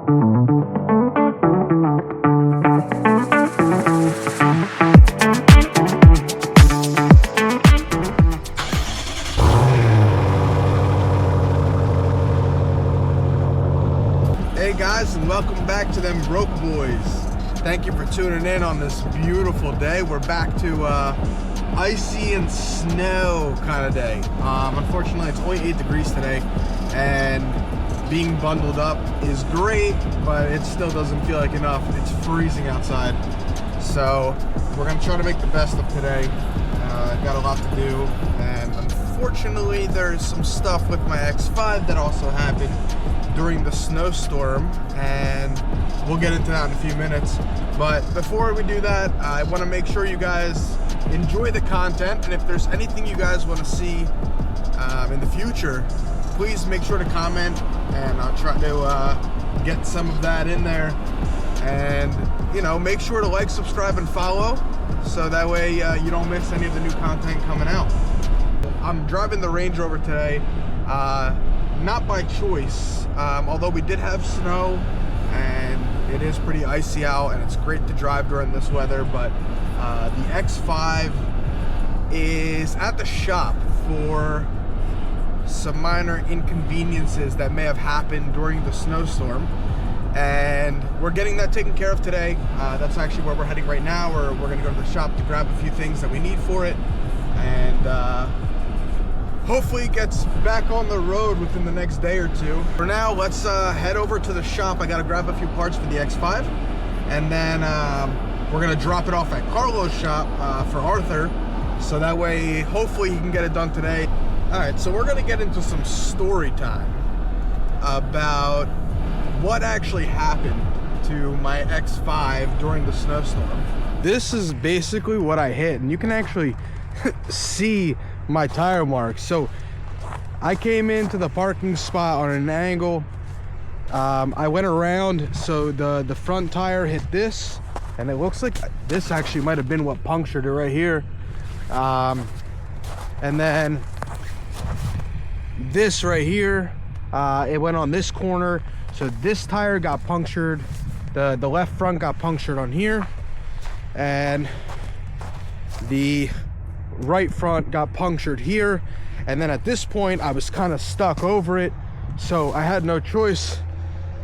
Hey guys, and welcome back to them Broke Boys. Thank you for tuning in on this beautiful day. We're back to icy and snow kind of day. Unfortunately, it's only 8 degrees today, and being bundled up is great, but it still doesn't feel like enough. It's freezing outside, so we're gonna try to make the best of today. Got a lot to do, and unfortunately, there's some stuff with my X5 that also happened during the snowstorm, and we'll get into that in a few minutes. But before we do that, I want to make sure you guys enjoy the content, and if there's anything you guys want to see in the future, please make sure to comment, and I'll try to get some of that in there. And you know, make sure to like, subscribe, and follow, so that way you don't miss any of the new content coming out. I'm driving the Range Rover today, not by choice, although we did have snow and it is pretty icy out and it's great to drive during this weather. But the X5 is at the shop for some minor inconveniences that may have happened during the snowstorm, and we're getting that taken care of today. That's actually where we're heading right now. We're going to go to the shop to grab a few things that we need for it, and hopefully it gets back on the road within the next day or two. For now, let's head over to the shop. I gotta grab a few parts for the X5, and then we're gonna drop it off at Carlo's shop for Arthur, so that way hopefully he can get it done today. All right, so we're gonna get into some story time about what actually happened to my X5 during the snowstorm. This is basically what I hit, and you can actually see my tire marks. So I came into the parking spot on an angle. I went around, so the front tire hit this, and it looks like this actually might have been what punctured it right here. And then this right here, it went on this corner, so this tire got punctured. The left front got punctured on here, and the right front got punctured here. And then at this point I was kind of stuck over it, so I had no choice.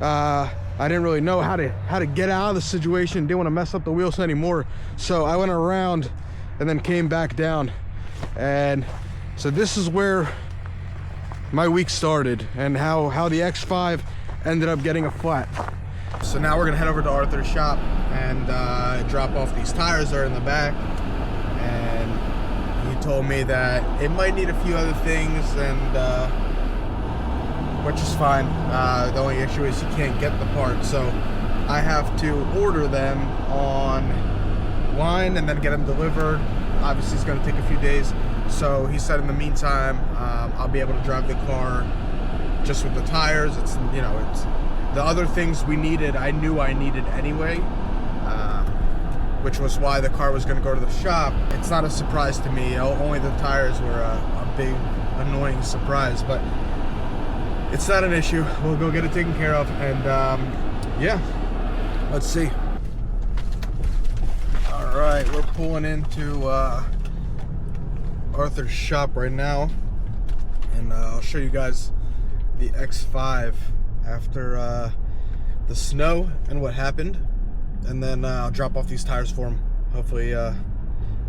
I didn't really know how to get out of the situation, didn't want to mess up the wheels anymore, so I went around and then came back down. And so this is where my week started, and how the X5 ended up getting a flat. So now we're gonna head over to Arthur's shop and drop off these tires that are in the back. And he told me that it might need a few other things, and which is fine. The only issue is he can't get the parts, so I have to order them online and then get them delivered. Obviously it's going to take a few days, so he said in the meantime I'll be able to drive the car just with the tires. It's, you know, it's the other things we needed, I knew I needed anyway, which was why the car was going to go to the shop. It's not a surprise to me. Only the tires were a big annoying surprise, but it's not an issue. We'll go get it taken care of, and yeah, let's see. All right, we're pulling into Arthur's shop right now, and I'll show you guys the X5 after the snow and what happened. And then I'll drop off these tires for him. Hopefully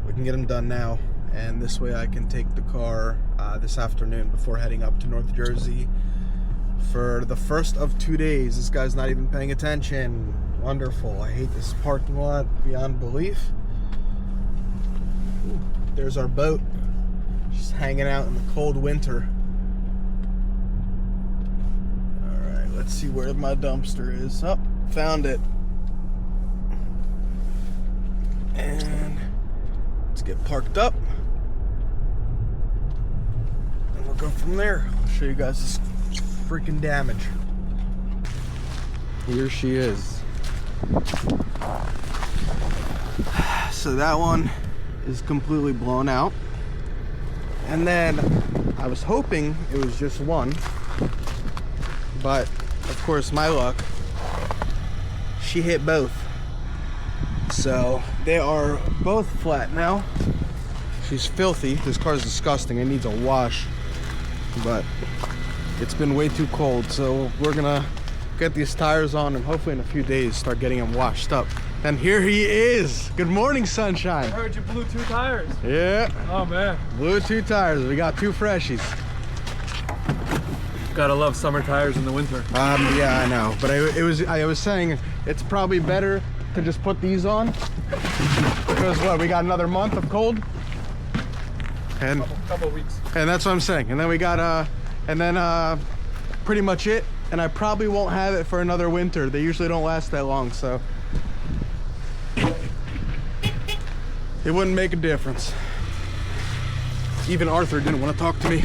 we can get them done now, and this way I can take the car this afternoon before heading up to North Jersey for the first of 2 days. This guy's not even paying attention. Wonderful. I hate this parking lot beyond belief. Ooh, there's our boat, just hanging out in the cold winter. All right, let's see where my dumpster is. Oh, found it. And let's get parked up, and we'll go from there. I'll show you guys this freaking damage. Here she is. So that one is completely blown out, and then I was hoping it was just one, but of course my luck, she hit both. So they are both flat now. She's filthy. This car is disgusting. It needs a wash, but it's been way too cold. So we're gonna get these tires on and hopefully in a few days start getting them washed up. And here he is. Good morning, sunshine. I heard you blew 2 tires. Yeah. Oh man. Blew 2 tires. We got 2 freshies. Gotta love summer tires in the winter. Yeah, I know. But I was saying it's probably better to just put these on because what, we got another month of cold and couple weeks, and that's what I'm saying. And then we got pretty much it. And I probably won't have it for another winter. They usually don't last that long, so it wouldn't make a difference. Even Arthur didn't want to talk to me.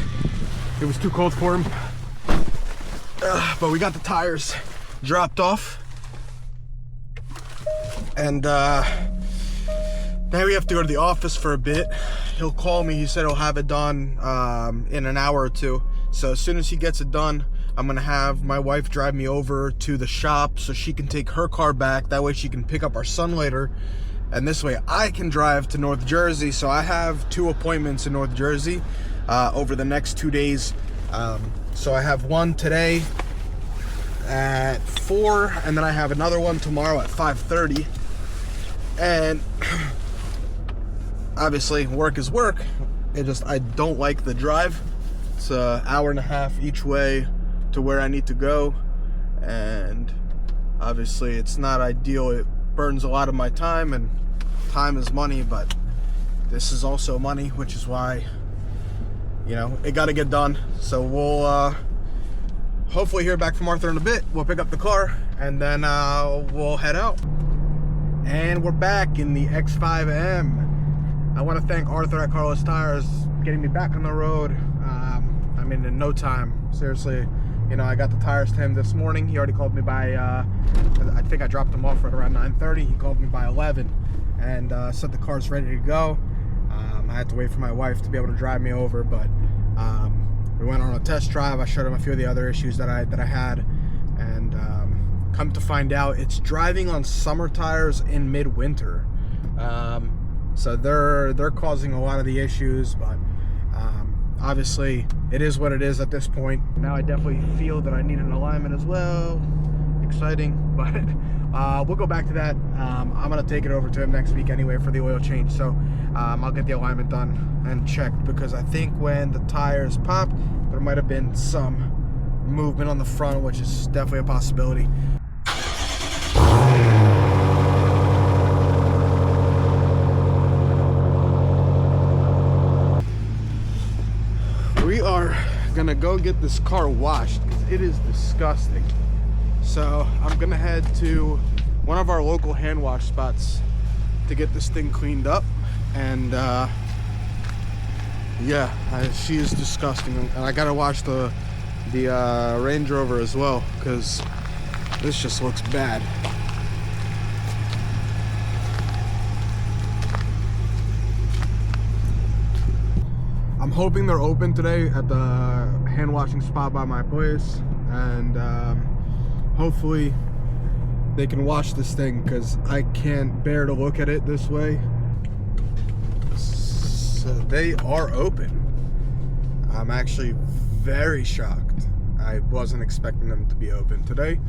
It was too cold for him. But we got the tires dropped off. And now we have to go to the office for a bit. He'll call me. He said he'll have it done in an hour or 2. So as soon as he gets it done, I'm gonna have my wife drive me over to the shop so she can take her car back. That way she can pick up our son later. And this way I can drive to North Jersey. So I have 2 appointments in North Jersey over the next 2 days. So I have one today at 4, and then I have another one tomorrow at 5:30. And obviously work is work. I don't like the drive. It's an hour and a half each way to where I need to go, and obviously it's not ideal. It burns a lot of my time, and time is money, but this is also money, which is why, you know, it got to get done. So we'll hopefully hear back from Arthur in a bit. We'll pick up the car and then we'll head out. And we're back in the X5M. I want to thank Arthur at Carlos Tires getting me back on the road. I mean, in no time, seriously. You know, I got the tires to him this morning. He already called me by, I think I dropped him off at around 9:30. He called me by 11 and said the car's ready to go. I had to wait for my wife to be able to drive me over, but we went on a test drive. I showed him a few of the other issues that I had, and come to find out, it's driving on summer tires in midwinter. So they're causing a lot of the issues, but obviously it is what it is at this point. Now I definitely feel that I need an alignment as well. Exciting, but we'll go back to that. I'm gonna take it over to him next week anyway for the oil change. So I'll get the alignment done and checked, because I think when the tires popped, there might have been some movement on the front, which is definitely a possibility. We are gonna go get this car washed because it is disgusting. So I'm gonna head to one of our local hand wash spots to get this thing cleaned up. And yeah, she is disgusting, and I gotta wash the Range Rover as well, because this just looks bad. I'm hoping they're open today at the hand washing spot by my place, and hopefully they can wash this thing, because I can't bear to look at it this way. So they are open. I'm actually very shocked. I wasn't expecting them to be open today,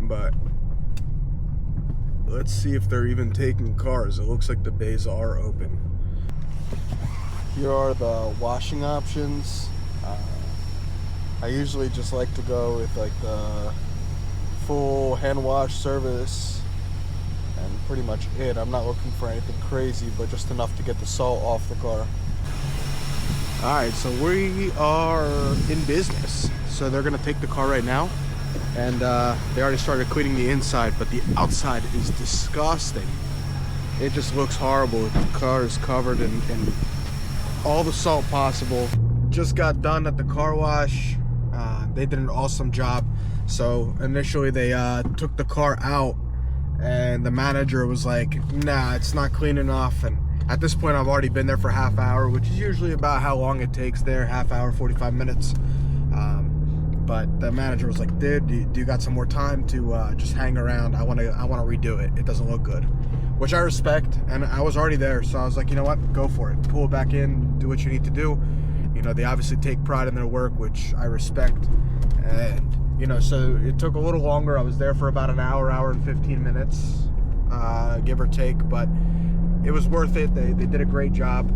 but let's see if they're even taking cars. It looks like the bays are open. Here are the washing options. I usually just like to go with like the full hand wash service and pretty much it. I'm not looking for anything crazy, but just enough to get the salt off the car. Alright, so we are in business. So they're gonna take the car right now, and they already started cleaning the inside, but the outside is disgusting. It just looks horrible. The car is covered in all the salt possible. Just got done at the car wash. They did an awesome job. So initially they took the car out, and the manager was like, nah, it's not clean enough. And at this point I've already been there for half hour, which is usually about how long it takes there, half hour, 45 minutes. But the manager was like, dude, do you got some more time to just hang around? I want to redo it. It doesn't look good, which I respect. And I was already there, so I was like, you know what? Go for it. Pull it back in. Do what you need to do. You know, they obviously take pride in their work, which I respect. And you know, so it took a little longer. I was there for about an hour and 15 minutes, give or take, but it was worth it. They did a great job.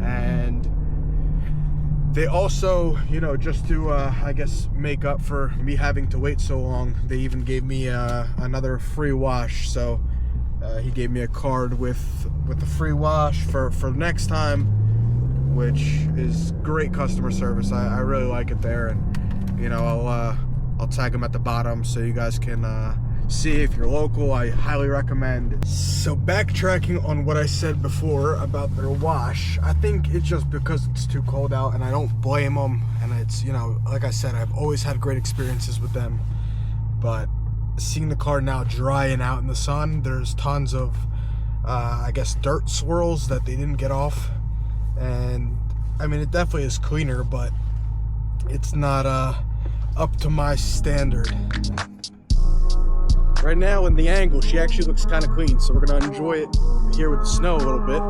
And they also, you know, just to, I guess, make up for me having to wait so long, they even gave me another free wash. So he gave me a card with the free wash for next time, which is great customer service. I really like it there. And, you know, I'll tag them at the bottom so you guys can see if you're local. I highly recommend. So backtracking on what I said before about their wash, I think it's just because it's too cold out, and I don't blame them. And it's, you know, like I said, I've always had great experiences with them. But seeing the car now drying out in the sun, there's tons of, I guess, dirt swirls that they didn't get off. And I mean, it definitely is cleaner, but it's not up to my standard. Right now in the angle, she actually looks kind of clean, so we're gonna enjoy it here with the snow a little bit.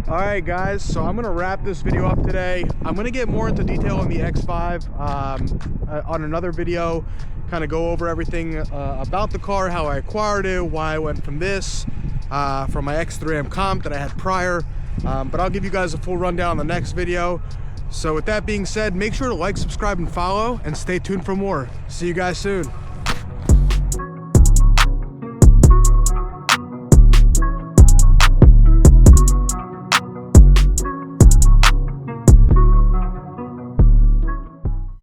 Alright guys, so I'm gonna wrap this video up today. I'm gonna get more into detail on the X5 on another video, kind of go over everything about the car, how I acquired it, why I went from this, from my X3M comp that I had prior. But I'll give you guys a full rundown in the next video. So with that being said, make sure to like, subscribe, and follow, and stay tuned for more. See you guys soon.